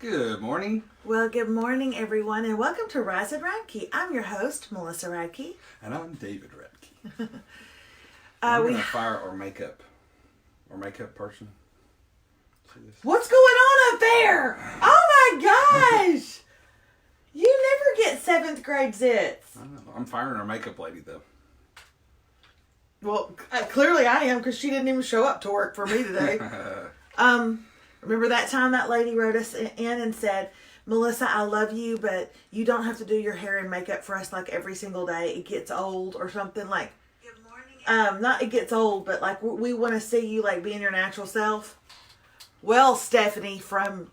Good morning. Well, good morning, everyone, and welcome to Radke. I'm your host, Melissa Radke. And I'm David Radke. I'm going to fire our makeup person. What's going on up there? Oh my gosh! You never get 7th grade zits. I don't know. I'm firing our makeup lady, though. Well, clearly I am, because she didn't even show up to work for me today. Remember that time that lady wrote us in and said, Melissa, I love you, but you don't have to do your hair and makeup for us like every single day. It gets old or something like. Good morning. Not it gets old, but like we want to see you like being your natural self. Well, Stephanie from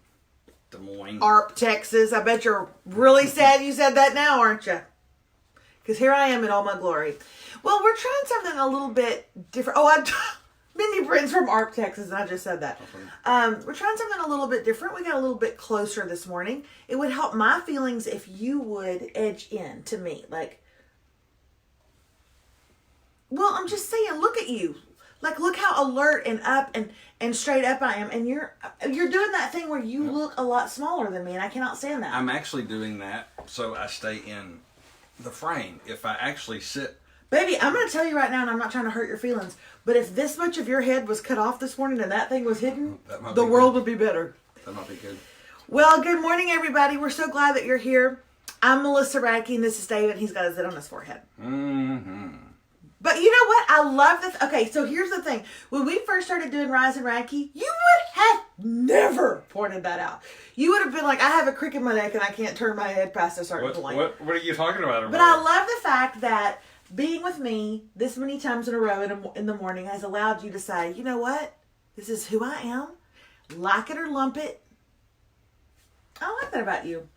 Des Moines, Arp, Texas, I bet you're really sad you said that now, aren't you? Because here I am in all my glory. Well, we're trying something a little bit different. Mindy Brent's from Arp, Texas, and I just said that. We're trying something a little bit different. We got a little bit closer this morning. It would help my feelings if you would edge in to me. Like, well, I'm just saying, look at you. Like, look how alert and up and straight up I am. And you're doing that thing where you look a lot smaller than me, and I cannot stand that. I'm actually doing that so I stay in the frame. If I actually sit... Baby, I'm going to tell you right now, and I'm not trying to hurt your feelings, but if this much of your head was cut off this morning and that thing was hidden, the world would be better. That might be good. Well, good morning, everybody. We're so glad that you're here. I'm Melissa Radke, and this is David. He's got a zit on his forehead. Mm-hmm. But you know what? I love this. Okay, so here's the thing. When we first started doing Rise and Radke, you would have never pointed that out. You would have been like, I have a crick in my neck, and I can't turn my head past a certain point. What are you talking about? But I love the fact that being with me this many times in a row in the morning has allowed you to say, you know what? This is who I am. Like it or lump it. I like that about you.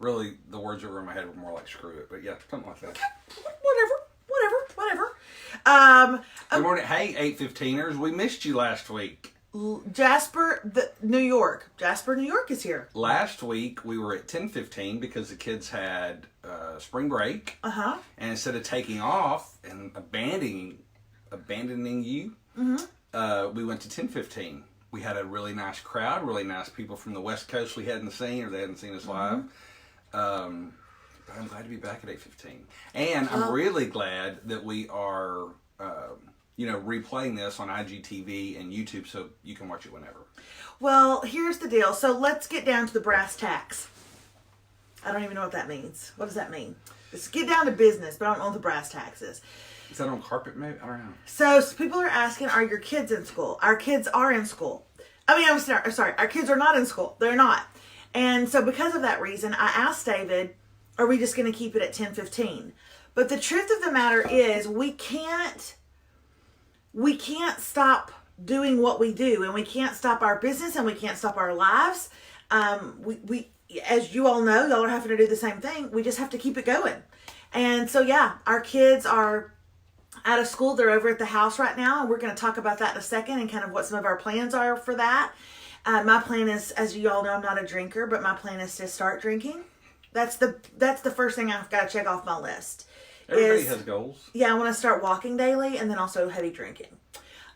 Really, the words that were in my head were more like screw it. But yeah, something like that. Okay. Whatever. Good morning. Hey, 8:15ers. We missed you last week. Jasper, New York. Jasper, New York is here. Last week, we were at 10:15 because the kids had spring break. Uh-huh. And instead of taking off and abandoning you, we went to 10:15. We had a really nice crowd, really nice people from the West Coast we hadn't seen or they hadn't seen us live. But I'm glad to be back at 8:15. And I'm really glad that we are, replaying this on IGTV and YouTube so you can watch it whenever. Well, here's the deal. So let's get down to the brass tacks. I don't even know what that means. What does that mean? Let's get down to business, but I don't know what the brass tacks is. Is that on carpet maybe? I don't know. So people are asking, are your kids in school? Our kids are in school. I'm sorry. Our kids are not in school. They're not. And so because of that reason, I asked David, are we just going to keep it at 10:15? But the truth of the matter is we can't stop doing what we do, and we can't stop our business, and we can't stop our lives. We as you all know, y'all are having to do the same thing. We just have to keep it going. And so, yeah, our kids are out of school. They're over at the house right now, and we're going to talk about that in a second and kind of what some of our plans are for that. My plan is, as you all know, I'm not a drinker, but my plan is to start drinking. That's the first thing I've got to check off my list. Everybody has goals. Yeah, I want to start walking daily and then also heavy drinking.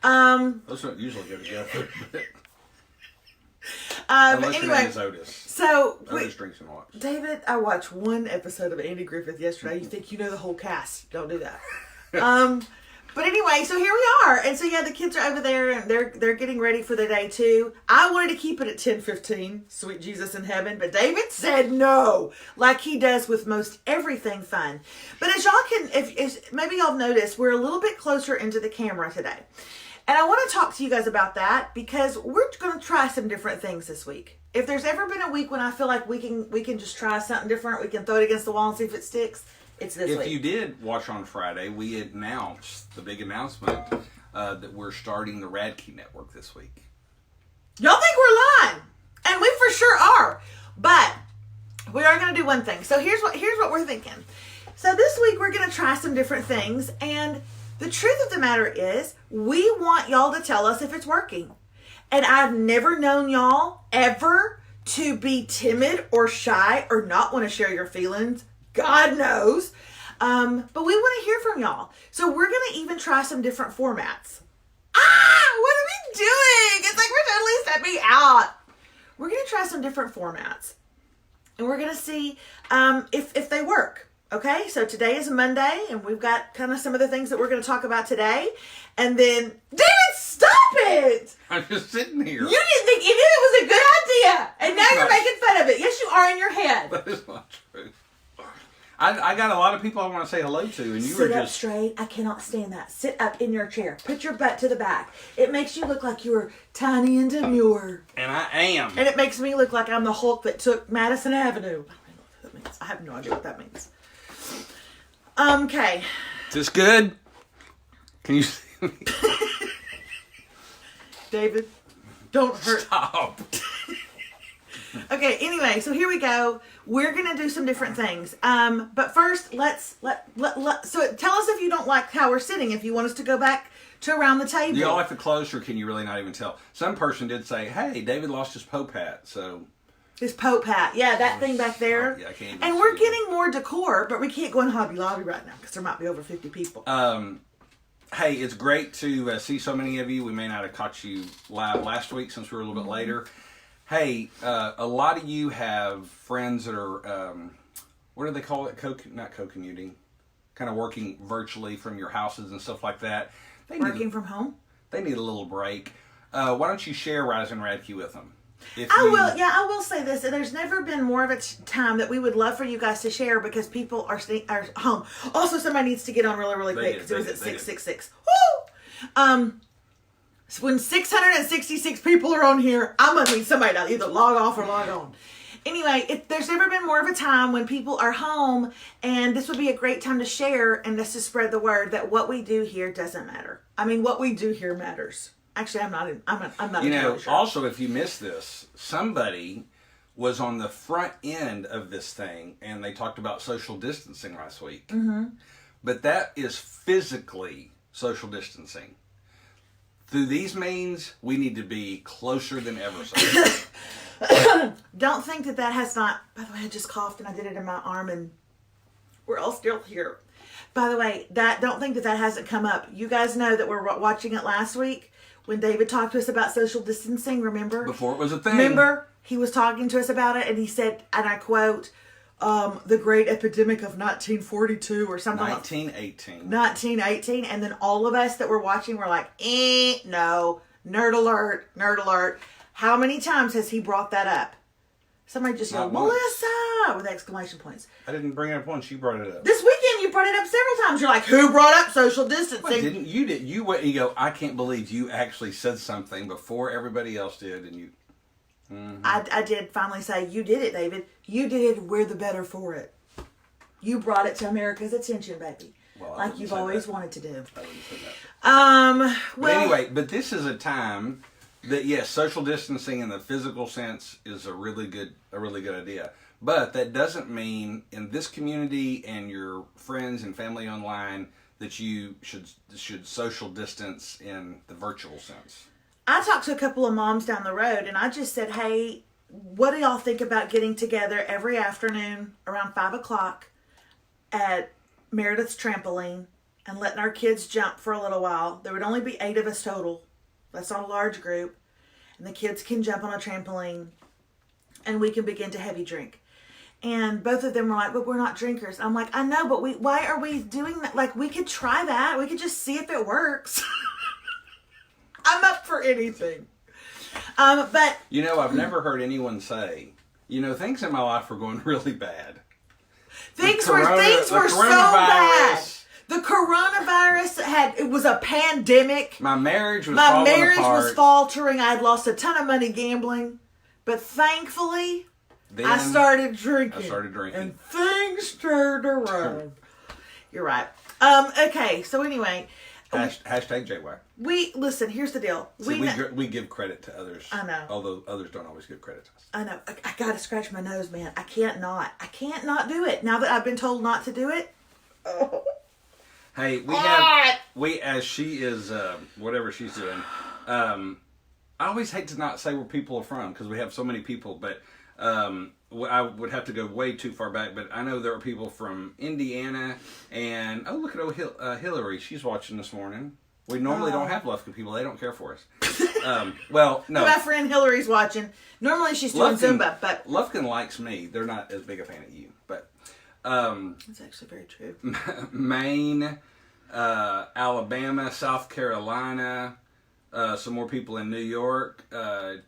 Those don't usually go together. But anyway, your name is Otis. So Otis drinks and watches. David, I watched one episode of Andy Griffith yesterday. You think you know the whole cast? Don't do that. But anyway, so here we are, and so yeah, the kids are over there, and they're getting ready for the day too. I wanted to keep it at 10:15, sweet Jesus in heaven, but David said no, like he does with most everything fun. But as y'all can, if maybe y'all noticed, we're a little bit closer into the camera today, and I want to talk to you guys about that because we're going to try some different things this week. If there's ever been a week when I feel like we can just try something different, we can throw it against the wall and see if it sticks. It's this week. If you did watch on Friday, we announced the big announcement that we're starting the Radke Network this week. Y'all think we're lying, and we for sure are. But we are going to do one thing. So here's what we're thinking. So this week we're going to try some different things, and the truth of the matter is, we want y'all to tell us if it's working. And I've never known y'all ever to be timid or shy or not want to share your feelings. God knows. But we want to hear from y'all. So we're going to even try some different formats. What are we doing? It's like we're totally stepping out. We're going to to try some different formats. And we're going to see if they work. Okay, so today is Monday, and we've got kind of some of the things that we're going to talk about today. And then, David, stop it! I'm just sitting here. You didn't think it was a good idea, and now you're making fun of it. Yes, you are in your head. That is not true. I got a lot of people I want to say hello to, and you Sit were up just... straight. I cannot stand that. Sit up in your chair. Put your butt to the back. It makes you look like you're tiny and demure. And I am. And it makes me look like I'm the Hulk that took Madison Avenue. I don't know what that means. I have no idea what that means. Okay. Is this good? Can you see me? David, don't hurt. Stop. Okay, anyway, so here we go. We're going to do some different things. But first, so tell us if you don't like how we're sitting, if you want us to go back to around the table. Do y'all have to close, or can you really not even tell? Some person did say, hey, David lost his Pope hat, so... His Pope hat. Yeah, that thing back there. Oh, yeah, I can't even and we're see it. getting more decor, but we can't go in Hobby Lobby right now because there might be over 50 people. Hey, it's great to see so many of you. We may not have caught you live last week since we were a little bit later. Hey, a lot of you have friends that are, what do they call it? Not co-commuting. Kind of working virtually from your houses and stuff like that. Working from home? They need a little break. Why don't you share Rise and Radke with them? I will say this. There's never been more of a time that we would love for you guys to share because people are home. Also, somebody needs to get on really, really quick because it was at 666. Woo! So when 666 people are on here, I'm going to need somebody to either log off or log on. Anyway, there's never been more of a time when people are home, and this would be a great time to share and just to spread the word that what we do here doesn't matter. I mean, what we do here matters. Actually, I'm not. You know, sure. also, if you missed this, somebody was on the front end of this thing, and they talked about social distancing last week. Mm-hmm. But that is physically social distancing. Through these means, we need to be closer than ever. Don't think that has not. By the way, I just coughed and I did it in my arm, and we're all still here. By the way, don't think that hasn't come up. You guys know that we're watching it last week. When David talked to us about social distancing, remember? Before it was a thing. Remember? He was talking to us about it, and he said, and I quote, the great epidemic of 1942 or something 1918. 1918. And then all of us that were watching were like, no. Nerd alert, nerd alert. How many times has he brought that up? Somebody just yelled, Melissa, with exclamation points. I didn't bring it up once. You brought it up. This weekend you brought it up several times. You're like, who brought up social distancing? Well, didn't you? You went and you go, I can't believe you actually said something before everybody else did. And you... Mm-hmm. I did finally say, you did it, David. You did it. We're the better for it. You brought it to America's attention, baby. Well, like you've always wanted to do. I wouldn't say that. Well, anyway, but this is a time that, yes, social distancing in the physical sense is a really good idea. But that doesn't mean in this community and your friends and family online that you should social distance in the virtual sense. I talked to a couple of moms down the road, and I just said, hey, what do y'all think about getting together every afternoon around 5 o'clock at Meredith's trampoline and letting our kids jump for a little while? There would only be 8 of us total. That's not a large group. And the kids can jump on a trampoline and we can begin to heavy drink. And both of them were like, but we're not drinkers. I'm like, I know, but why are we doing that? Like, we could try that. We could just see if it works. I'm up for anything. But you know, I've never heard anyone say, you know, things in my life were going really bad. Things were so bad. The coronavirus it was a pandemic. My marriage was faltering. I had lost a ton of money gambling. But thankfully, then I started drinking. And things turned around. You're right. Okay, so anyway. Hashtag JY. Listen, here's the deal. We give credit to others. I know. Although others don't always give credit to us. I know. I gotta scratch my nose, man. I can't not do it. Now that I've been told not to do it. Oh. Hey, as she is, whatever she's doing, I always hate to not say where people are from because we have so many people, but I would have to go way too far back, but I know there are people from Indiana, and look at Hillary, she's watching this morning. We normally don't have Lufkin people, they don't care for us. Well, no. My friend Hillary's watching. Normally she's doing Zumba, but Lufkin likes me. They're not as big a fan of you, but that's actually very true. Maine, Alabama, South Carolina, some more people in New York,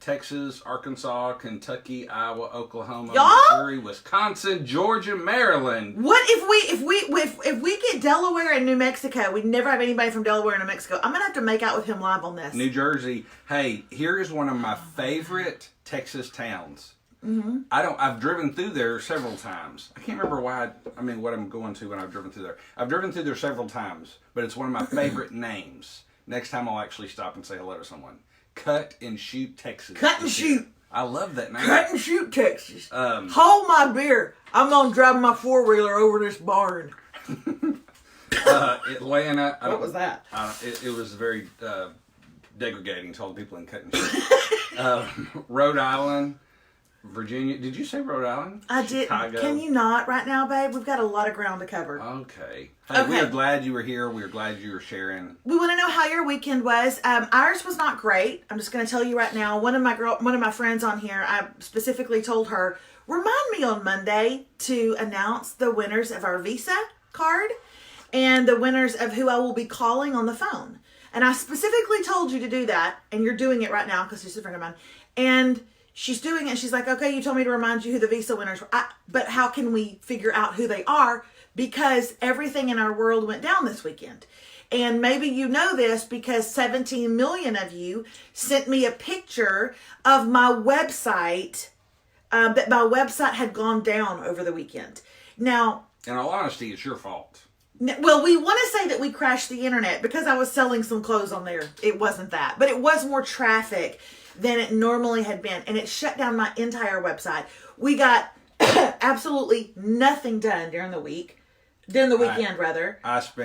Texas, Arkansas, Kentucky, Iowa, Oklahoma, Missouri, Wisconsin, Georgia, Maryland. What if we get Delaware and New Mexico? We never have anybody from Delaware and New Mexico. I'm gonna have to make out with him live on this. New Jersey. Hey, here's one of my favorite Texas towns. Mm-hmm. I've driven through there several times. I can't remember what I'm going to when I've driven through there. I've driven through there several times, but it's one of my favorite names. Next time I'll actually stop and say hello to someone. Cut and Shoot, Texas. Cut and Shoot. I love that name. Cut and Shoot, Texas. Hold my beer. I'm going to drive my four-wheeler over this barn. Atlanta. What was that? It was very degrading to all the people in Cut and Shoot. Rhode Island. Virginia. Did you say Rhode Island? I did. Chicago. Can you not right now, babe? We've got a lot of ground to cover. Okay. Hey, we are glad you were here. We are glad you were sharing. We want to know how your weekend was. Ours was not great. I'm just going to tell you right now. One of my friends on here, I specifically told her, remind me on Monday to announce the winners of our Visa card and the winners of who I will be calling on the phone. And I specifically told you to do that, and you're doing it right now because she's a friend of mine. And she's doing it. She's like, okay, you told me to remind you who the Visa winners were. But how can we figure out who they are? Because everything in our world went down this weekend. And maybe you know this because 17 million of you sent me a picture of my website, that my website had gone down over the weekend. Now, in all honesty, it's your fault. Well, we want to say that we crashed the internet because I was selling some clothes on there. It wasn't that. But it was more traffic than it normally had been. And it shut down my entire website. We got absolutely nothing done during the weekend.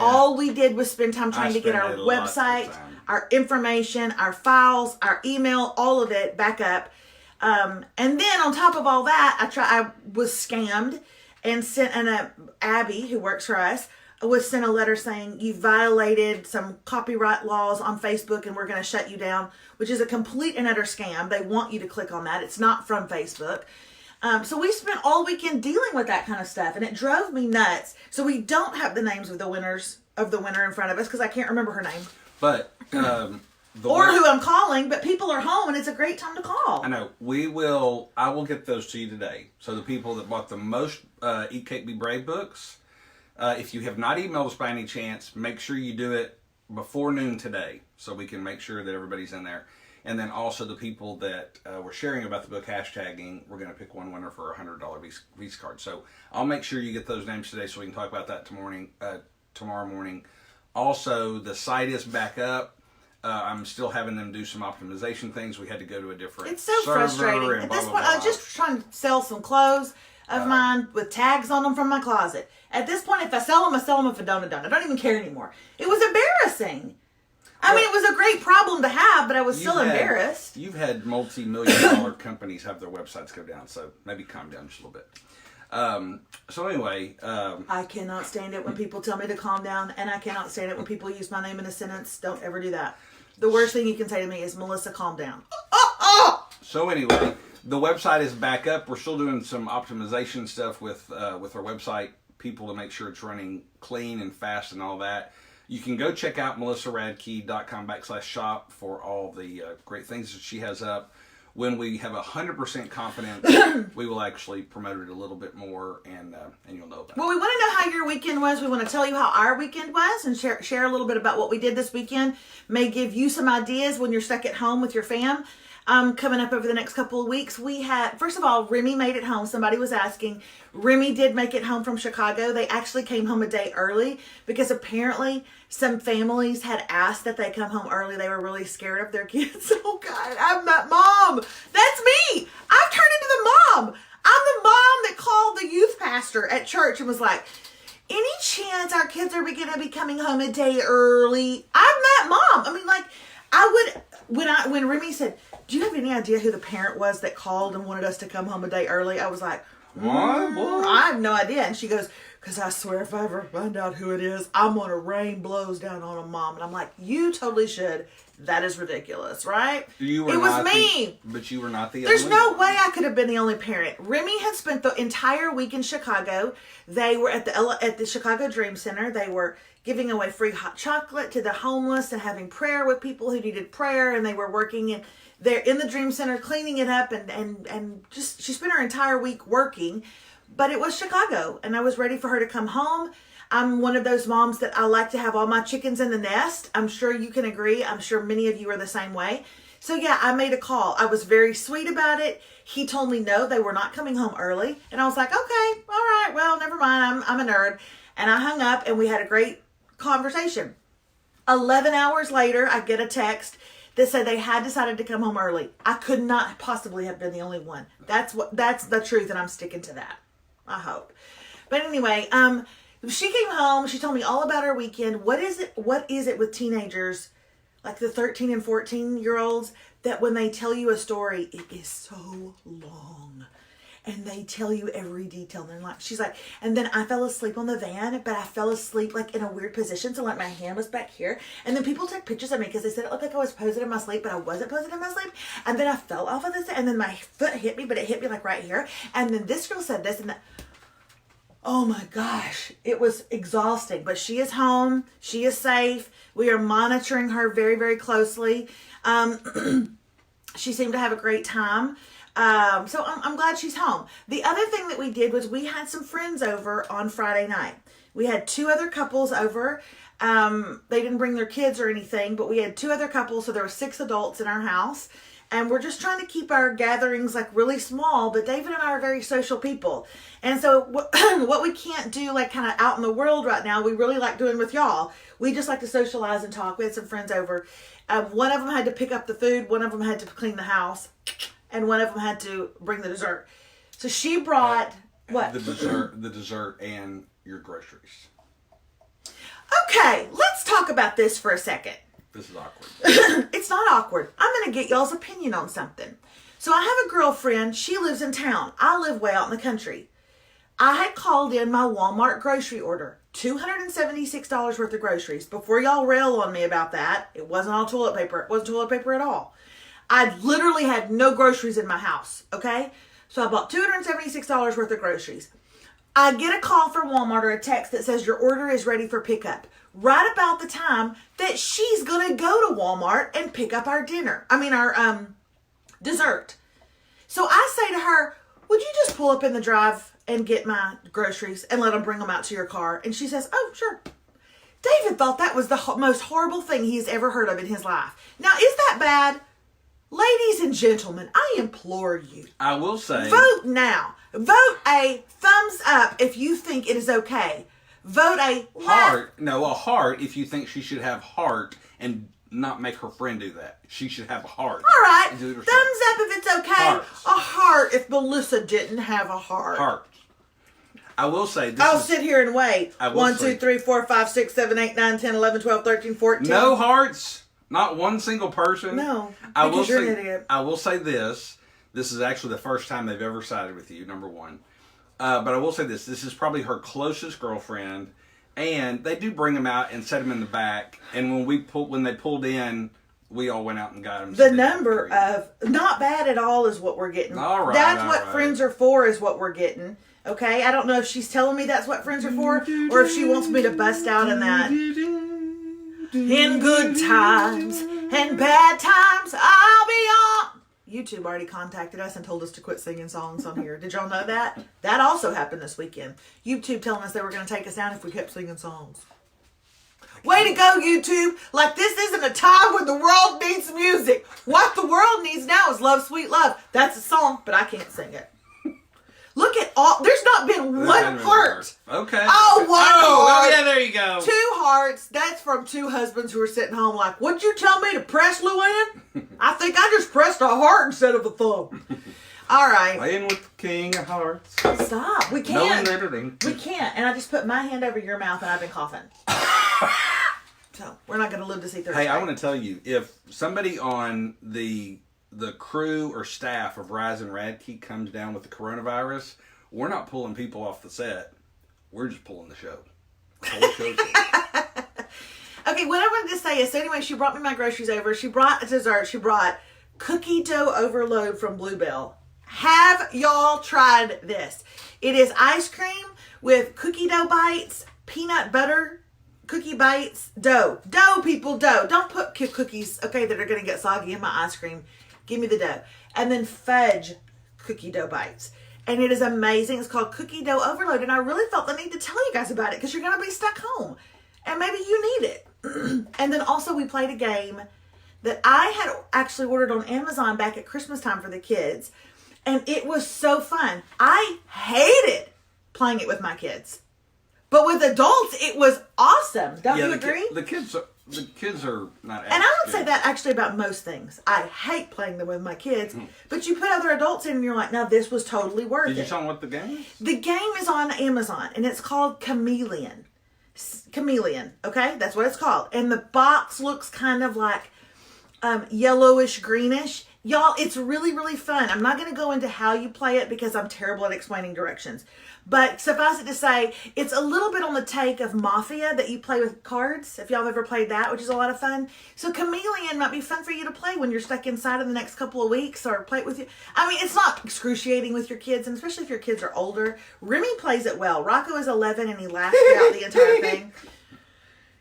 All we did was spend time trying to get our website, our information, our files, our email, all of it back up. And then on top of all that, I was scammed and sent Abby, who works for us, was sent a letter saying you violated some copyright laws on Facebook and we're going to shut you down, which is a complete and utter scam. They want you to click on that. It's not from Facebook. So we spent all weekend dealing with that kind of stuff, and it drove me nuts. So we don't have the names of the winner in front of us because I can't remember her name. But or who I'm calling, but people are home and it's a great time to call. I know. I will get those to you today. So the people that bought the most Eat Cake Be Brave books, if you have not emailed us by any chance, make sure you do it before noon today so we can make sure that everybody's in there. And then also the people that were sharing about the book, hashtagging, we're going to pick one winner for a $100 Visa card. So I'll make sure you get those names today so we can talk about that tomorrow morning. Also, the site is back up. I'm still having them do some optimization things. We had to go to a different It's so frustrating. At this point, I was just trying to sell some clothes of mine with tags on them from my closet. At this point, if I sell them, I sell them. If I don't, I don't. I don't even care anymore. It was embarrassing. I mean, it was a great problem to have, but I was still embarrassed. You've had multi-million-dollar companies have their websites go down, so maybe calm down just a little bit. So anyway... I cannot stand it when people tell me to calm down, and I cannot stand it when people use my name in a sentence. Don't ever do that. The worst thing you can say to me is, Melissa, calm down. So anyway, the website is back up. We're still doing some optimization stuff with our website, people to make sure it's running clean and fast and all that. You can go check out melissaradke.com/shop for all the great things that she has up. When we have 100% confidence, we will actually promote it a little bit more, and you'll know about it. Well, we want to know how your weekend was. We want to tell you how our weekend was and share a little bit about what we did this weekend. May give you some ideas when you're stuck at home with your fam. Coming up over the next couple of weeks, we had, first of all, Remy made it home. Somebody was asking. Remy did make it home from Chicago. They actually came home a day early because apparently some families had asked that they come home early. They were really scared of their kids. Oh, God, I'm that mom. That's me. I've turned into the mom. I'm the mom that called the youth pastor at church and was like, any chance our kids are going to be coming home a day early? I'm that mom. I mean, like, I would, when Remy said, do you have any idea who the parent was that called and wanted us to come home a day early? I was like, what? I have no idea. And she goes, because I swear if I ever find out who it is, I'm going to rain blows down on a mom. And I'm like, you totally should. That is ridiculous, right? You were it was not me. But you were not the There's only no one. way I could have been the only parent. Remy had spent the entire week in Chicago. They were at the Chicago Dream Center. They were giving away free hot chocolate to the homeless and having prayer with people who needed prayer. And they were working they're in the Dream Center cleaning it up and just she spent her entire week working. But it was Chicago, and I was ready for her to come home. I'm one of those moms that I like to have all my chickens in the nest. I'm sure you can agree. I'm sure many of you are the same way. So yeah, I made a call. I was very sweet about it. He told me no, they were not coming home early. And I was like, okay, all right, well, never mind. I'm a nerd. And I hung up, and we had a great conversation. 11 hours later, I get a text that said they had decided to come home early. I could not possibly have been the only one. That's the truth, and I'm sticking to that. I hope. But anyway, she came home. She told me all about her weekend. What is it with teenagers, like the 13 and 14-year-olds, that when they tell you a story, it is so long. And they tell you every detail. They're like, she's like, and then I fell asleep on the van, but I fell asleep like in a weird position. So like my hand was back here. And then people took pictures of me because they said it looked like I was posing in my sleep, but I wasn't posing in my sleep. And then I fell off of this, and then my foot hit me, but it hit me like right here. And then this girl said this and that. Oh my gosh, it was exhausting, but she is home. She is safe. We are monitoring her very, very closely. She seemed to have a great time. So I'm glad she's home. The other thing that we did was we had some friends over on Friday night. We had 2 other couples over. They didn't bring their kids or anything, but we had 2 other couples. So there were 6 adults in our house. And we're just trying to keep our gatherings like really small, but David and I are very social people. And so what we can't do like kind of out in the world right now, we really like doing with y'all. We just like to socialize and talk. We had some friends over. One of them had to pick up the food. One of them had to clean the house. And one of them had to bring the dessert. So she brought what? The dessert and your groceries. Okay, let's talk about this for a second. This is awkward. It's not awkward. I'm going to get y'all's opinion on something. So I have a girlfriend. She lives in town. I live way out in the country. I had called in my Walmart grocery order. $276 worth of groceries. Before y'all rail on me about that, it wasn't all toilet paper. It wasn't toilet paper at all. I literally had no groceries in my house, okay? So I bought $276 worth of groceries. I get a call from Walmart or a text that says your order is ready for pickup. Right about the time that she's going to go to Walmart and pick up our dessert. So I say to her, would you just pull up in the drive and get my groceries and let them bring them out to your car? And she says, oh, sure. David thought that was the most horrible thing he's ever heard of in his life. Now, is that bad? Ladies and gentlemen, I implore you. I will say. Vote now. Vote a thumbs up if you think it is okay. Vote a heart. No, a heart if you think she should have heart and not make her friend do that. She should have a heart. All right. Thumbs up if it's okay. Hearts. A heart if Melissa didn't have a heart. Heart. I will say I'll sit here and wait. 1, 2, 3, 4, 5, 6, 7, 8, 9, 10, 11, 12, 13, 14. No hearts. Not one single person. No. You're an idiot. I will say this. This is actually the first time they've ever sided with you, number one. But I will say this. This is probably her closest girlfriend. And they do bring them out and set them in the back. And when they pulled in, we all went out and got them. The number of, not bad at all is what we're getting. All right. That's what friends are for is what we're getting. Okay? I don't know if she's telling me that's what friends are for or if she wants me to bust out in that. In good times and bad times, I'll be on. YouTube already contacted us and told us to quit singing songs on here. Did y'all know that? That also happened this weekend. YouTube telling us they were going to take us down if we kept singing songs. Way to go, YouTube. Like this isn't a time when the world needs music. What the world needs now is Love, Sweet Love. That's a song, but I can't sing it. Look at all. There's not been one heart. Okay. Oh, one heart. Oh, yeah, there you go. 2 hearts. That's from 2 husbands who are sitting home like, what'd you tell me to press, Luann? I think I just pressed a heart instead of a thumb. All right. Playing with the king of hearts. Stop. We can't. No editing. We can't. And I just put my hand over your mouth and I've been coughing. So, we're not going to live to see Thursday. Hey, I want to tell you, if somebody on the crew or staff of Rise and Radke comes down with the coronavirus, we're not pulling people off the set. We're just pulling the show. The whole show's Okay, what I wanted to say is, so anyway, she brought me my groceries over. She brought a dessert. She brought cookie dough overload from Bluebell. Have y'all tried this? It is ice cream with cookie dough bites, peanut butter, cookie bites, dough. Dough, people, dough. Don't put cookies, okay, that are going to get soggy in my ice cream. Give me the dough. And then fudge cookie dough bites. And it is amazing. It's called Cookie Dough Overload. And I really felt the need to tell you guys about it because you're going to be stuck home. And maybe you need it. And then also we played a game that I had actually ordered on Amazon back at Christmas time for the kids. And it was so fun. I hated playing it with my kids. But with adults, it was awesome. Don't you agree? The kids are not. And I would say that actually about most things. I hate playing them with my kids, but you put other adults in, and you're like, "No, this was totally worth it." Did you tell them what the game is? The game is on Amazon, and it's called Chameleon. Chameleon, okay, that's what it's called. And the box looks kind of like yellowish, greenish. Y'all, it's really, really fun. I'm not going to go into how you play it because I'm terrible at explaining directions. But suffice it to say, it's a little bit on the take of Mafia that you play with cards, if y'all have ever played that, which is a lot of fun. So Chameleon might be fun for you to play when you're stuck inside in the next couple of weeks, or play it with you. I mean, it's not excruciating with your kids, and especially if your kids are older. Remy plays it well. Rocco is 11, and he laughs throughout the entire thing.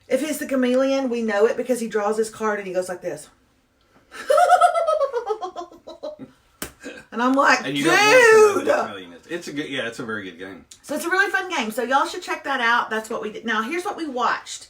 If he's the chameleon, we know it because he draws his card and he goes like this. And I'm like, and you dude! Don't know it's a good, it's a very good game. So it's a really fun game. So y'all should check that out. That's what we did. Now, here's what we watched.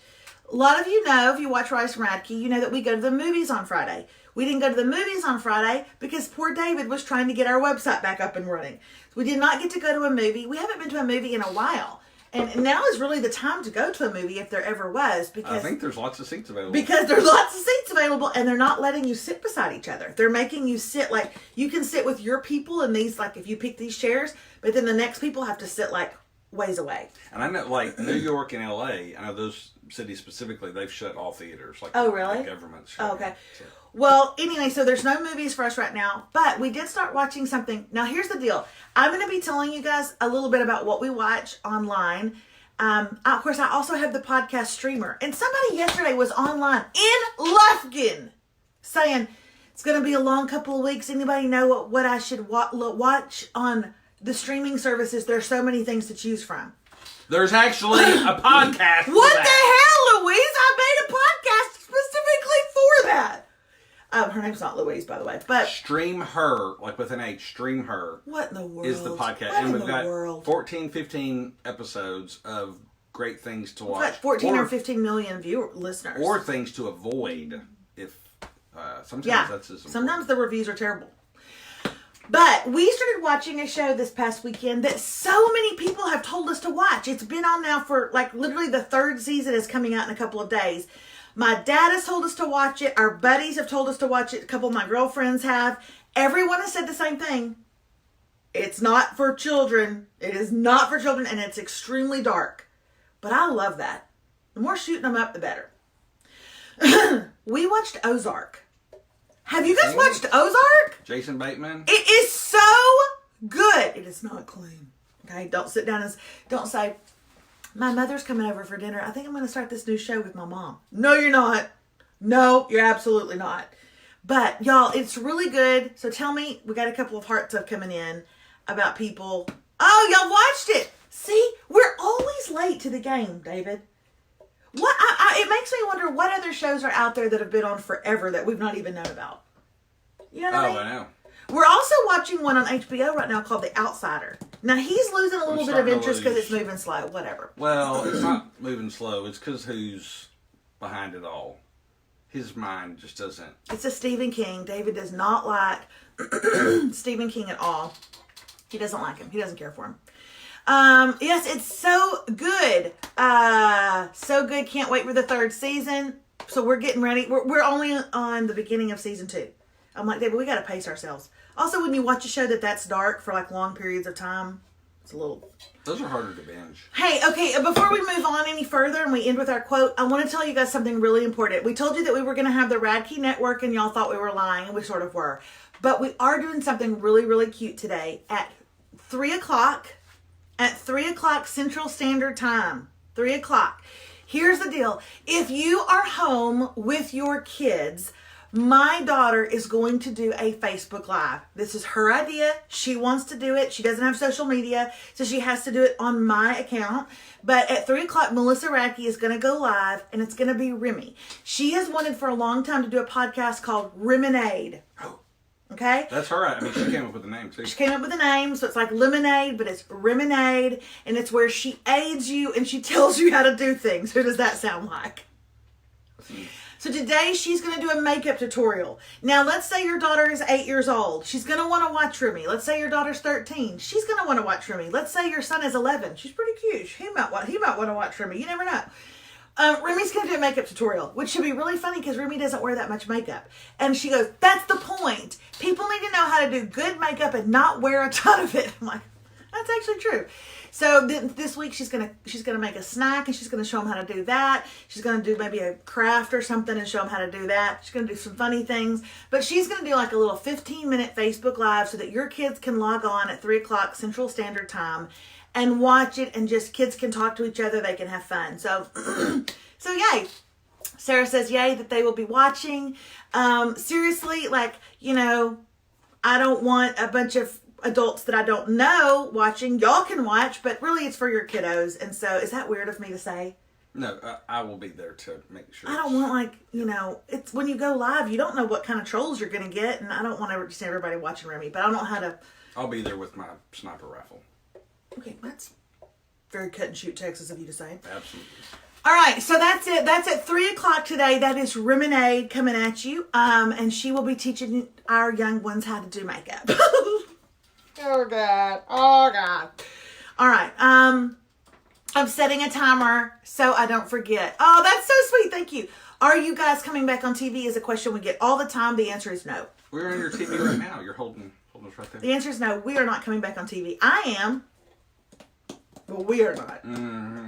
A lot of you know, if you watch Rice and Radke, you know that we go to the movies on Friday. We didn't go to the movies on Friday because poor David was trying to get our website back up and running. So we did not get to go to a movie. We haven't been to a movie in a while. And now is really the time to go to a movie if there ever was. Because I think there's lots of seats available. Because there's lots of seats available, and they're not letting you sit beside each other. They're making you sit like, you can sit with your people in these, like if you pick these chairs, but then the next people have to sit like ways away. And I know like New York and LA, I know those cities specifically, they've shut all theaters. Like, oh, really? The government's shut. Oh, okay. So. Well, anyway, so there's no movies for us right now, but we did start watching something. Now, here's the deal. I'm going to be telling you guys a little bit about what we watch online. Of course, I also have the podcast streamer. And somebody yesterday was online in Lufkin saying, it's going to be a long couple of weeks. Anybody know what I should watch on the streaming services? There's so many things to choose from. There's actually a podcast. What the hell, Louise? I made a podcast specifically for that. Her name's not Louise, by the way. But Stream Her, like with an H, Stream Her. What in the world? Is the podcast. What and we've got world? 14, 15 episodes of great things to watch. We've got 14 or 15 million listeners. Or things to avoid if sometimes that's as important. Sometimes the reviews are terrible. But we started watching a show this past weekend that so many people have told us to watch. It's been on now for like literally the third season is coming out in a couple of days. My dad has told us to watch it. Our buddies have told us to watch it. A couple of my girlfriends have. Everyone has said the same thing. It's not for children. It is not for children, and it's extremely dark. But I love that. The more shooting them up, the better. We watched Ozark. Have you guys watched Ozark? Jason Bateman? It is so good. It is not clean. Okay, don't sit down and don't say, my mother's coming over for dinner. I think I'm going to start this new show with my mom. No, you're not. No, you're absolutely not. But y'all, it's really good. So tell me, we got a couple of hearts up coming in about people. Oh, y'all watched it. See, we're always late to the game, David. What? It makes me wonder what other shows are out there that have been on forever that we've not even known about. You know what I mean? I know. We're also watching one on HBO right now called The Outsider. Now, he's losing a little bit of interest because it's moving slow. Whatever. Well, it's not moving slow. It's because who's behind it all. His mind just doesn't. It's a Stephen King. David does not like Stephen King at all. He doesn't like him. He doesn't care for him. Yes, it's so good. So good. Can't wait for the third season. So we're getting ready. We're only on the beginning of season 2. I'm like, David, we got to pace ourselves. Also, when you watch a show that's dark for like long periods of time, it's a little... Those are harder to binge. Hey, okay, before we move on any further and we end with our quote, I want to tell you guys something really important. We told you that we were going to have the Radke Network and y'all thought we were lying, and we sort of were. But we are doing something really, really cute today. At 3 o'clock at 3 o'clock Central Standard Time. 3 o'clock. Here's the deal. If you are home with your kids, my daughter is going to do a Facebook Live. This is her idea. She wants to do it. She doesn't have social media, so she has to do it on my account. But at 3 o'clock, Melissa Radke is going to go live, and it's going to be Remy. She has wanted for a long time to do a podcast called Reminade. Okay? That's her. I mean, she came up with the name, too. She came up with a name, so it's like lemonade, but it's Reminade, and it's where she aids you and she tells you how to do things. Who does that sound like? So today she's going to do a makeup tutorial. Now, let's say your daughter is 8 years old. She's going to want to watch Remy. Let's say your daughter's 13. She's going to want to watch Remy. Let's say your son is 11. She's pretty cute. He might want to watch Remy. You never know. Remy's going to do a makeup tutorial, which should be really funny because Remy doesn't wear that much makeup. And she goes, that's the point. People need to know how to do good makeup and not wear a ton of it. I'm like, that's actually true. So this week she's gonna make a snack and she's gonna show them how to do that. She's gonna do maybe a craft or something and show them how to do that. She's gonna do some funny things, but she's gonna do like a little 15-minute Facebook Live so that your kids can log on at 3 o'clock Central Standard Time and watch it, and just kids can talk to each other. They can have fun. So, so yay. Sarah says yay that they will be watching. Seriously, like, you know, I don't want a bunch of adults that I don't know watching. Y'all can watch, but really it's for your kiddos. And so, is that weird of me to say? No, I will be there to make sure. I don't want, like, you know, it's when you go live, you don't know what kind of trolls you're going to get, and I don't want to see everybody watching Remy, but I don't know how to. I'll be there with my sniper rifle. Okay, that's very cut and shoot Texas of you to say. Absolutely. All right, so that's it. That's at 3 o'clock today. That is Reminade coming at you. And she will be teaching our young ones how to do makeup. Oh, God. Oh, God. All right. I'm setting a timer so I don't forget. Oh, that's so sweet. Thank you. Are you guys coming back on TV is a question we get all the time. The answer is no. We're on your TV right now. You're holding us right there. The answer is no. We are not coming back on TV. I am, but we are not. Mm-hmm.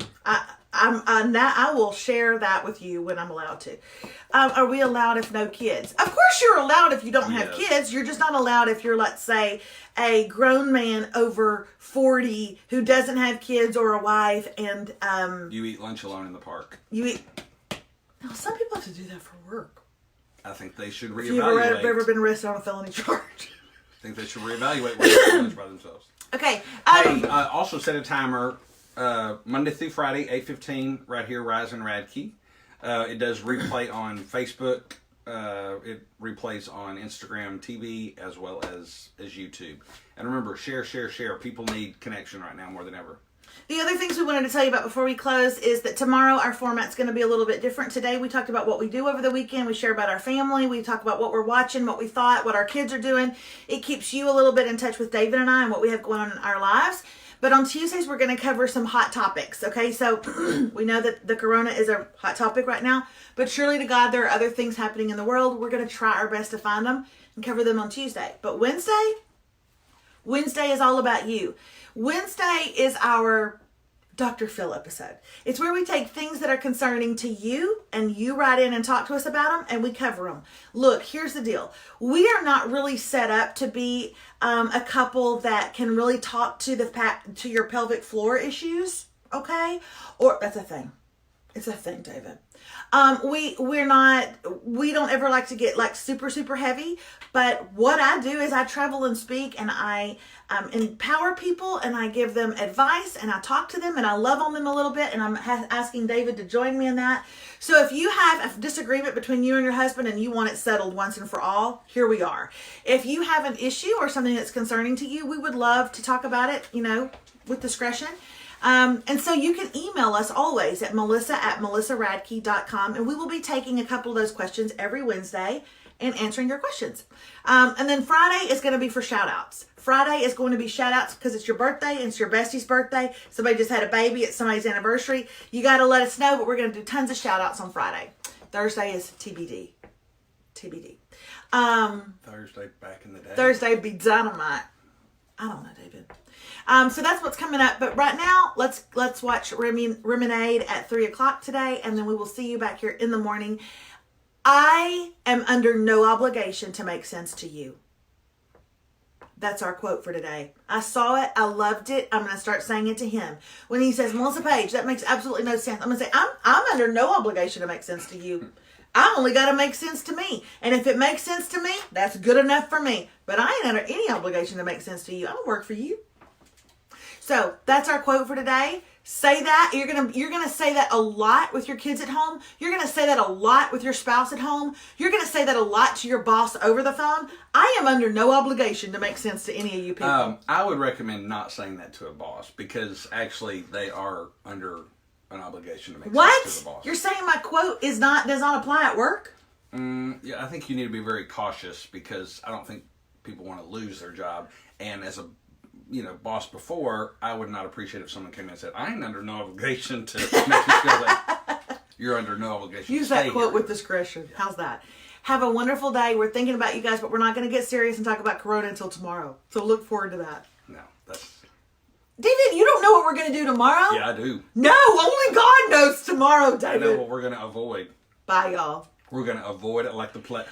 I will share that with you when I'm allowed to. Are we allowed if no kids? Of course you're allowed if you don't have kids. You're just not allowed if you're, let's say, a grown man over 40 who doesn't have kids or a wife, and you eat lunch alone in the park. You eat. Now, some people have to do that for work. I think they should If reevaluate. you've ever been arrested on a felony charge. I think they should reevaluate what they're doing by themselves. Okay. Hey, also set a timer. Monday through Friday, 8:15, right here, Rise and Radke. It does replay on Facebook. It replays on Instagram TV as well as YouTube. And remember, share. People need connection right now more than ever. The other things we wanted to tell you about before we close is that tomorrow our format's going to be a little bit different. Today we talked about what we do over the weekend. We share about our family. We talk about what we're watching, what we thought, what our kids are doing. It keeps you a little bit in touch with David and I and what we have going on in our lives. But on Tuesdays, we're going to cover some hot topics, okay? So we know that the corona is a hot topic right now, but surely to God, there are other things happening in the world. We're going to try our best to find them and cover them on Tuesday. But Wednesday is all about you. Wednesday is our Dr. Phil episode. It's where we take things that are concerning to you and you write in and talk to us about them and we cover them. Look, here's the deal. We are not really set up to be a couple that can really talk to your pelvic floor issues, okay? Or that's a thing. It's a thing, David. We don't ever like to get like super, super heavy, but what I do is I travel and speak and I empower people and I give them advice and I talk to them and I love on them a little bit, and I'm asking David to join me in that. So if you have a disagreement between you and your husband and you want it settled once and for all, here we are. If you have an issue or something that's concerning to you, we would love to talk about it, with discretion. And so you can email us always at melissa@melissaradke.com, and we will be taking a couple of those questions every Wednesday and answering your questions. And then Friday is going to be for shout outs. Friday is going to be shout outs because it's your birthday and it's your bestie's birthday. Somebody just had a baby. It's somebody's anniversary. You got to let us know, but we're going to do tons of shout outs on Friday. Thursday is TBD. Thursday back in the day. Thursday be dynamite. I don't know, David. So that's what's coming up. But right now, let's watch Reminade at 3 o'clock today, and then we will see you back here in the morning. I am under no obligation to make sense to you. That's our quote for today. I saw it. I loved it. I'm going to start saying it to him. When he says, Melissa Page, that makes absolutely no sense. I'm going to say, I'm under no obligation to make sense to you. I only got to make sense to me. And if it makes sense to me, that's good enough for me. But I ain't under any obligation to make sense to you. I don't work for you. So that's our quote for today. Say that. You're gonna say that a lot with your kids at home. You're gonna say that a lot with your spouse at home. You're gonna say that a lot to your boss over the phone. I am under no obligation to make sense to any of you people. I would recommend not saying that to a boss, because actually they are under an obligation to make sense to the boss. You're saying my quote does not apply at work? Yeah, I think you need to be very cautious, because I don't think people want to lose their job. And as a boss before, I would not appreciate if someone came in and said, I ain't under no obligation to make you feel that you're under no obligation. Use that quote with discretion. How's that? Have a wonderful day. We're thinking about you guys, but we're not going to get serious and talk about Corona until tomorrow. So look forward to that. No, that's... David, you don't know what we're going to do tomorrow? Yeah, I do. No, only God knows tomorrow, David. I know what we're going to avoid. Bye, y'all. We're going to avoid it like the plague.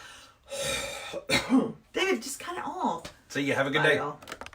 David, just cut it off. See you. Have a good Bye, day. y'all.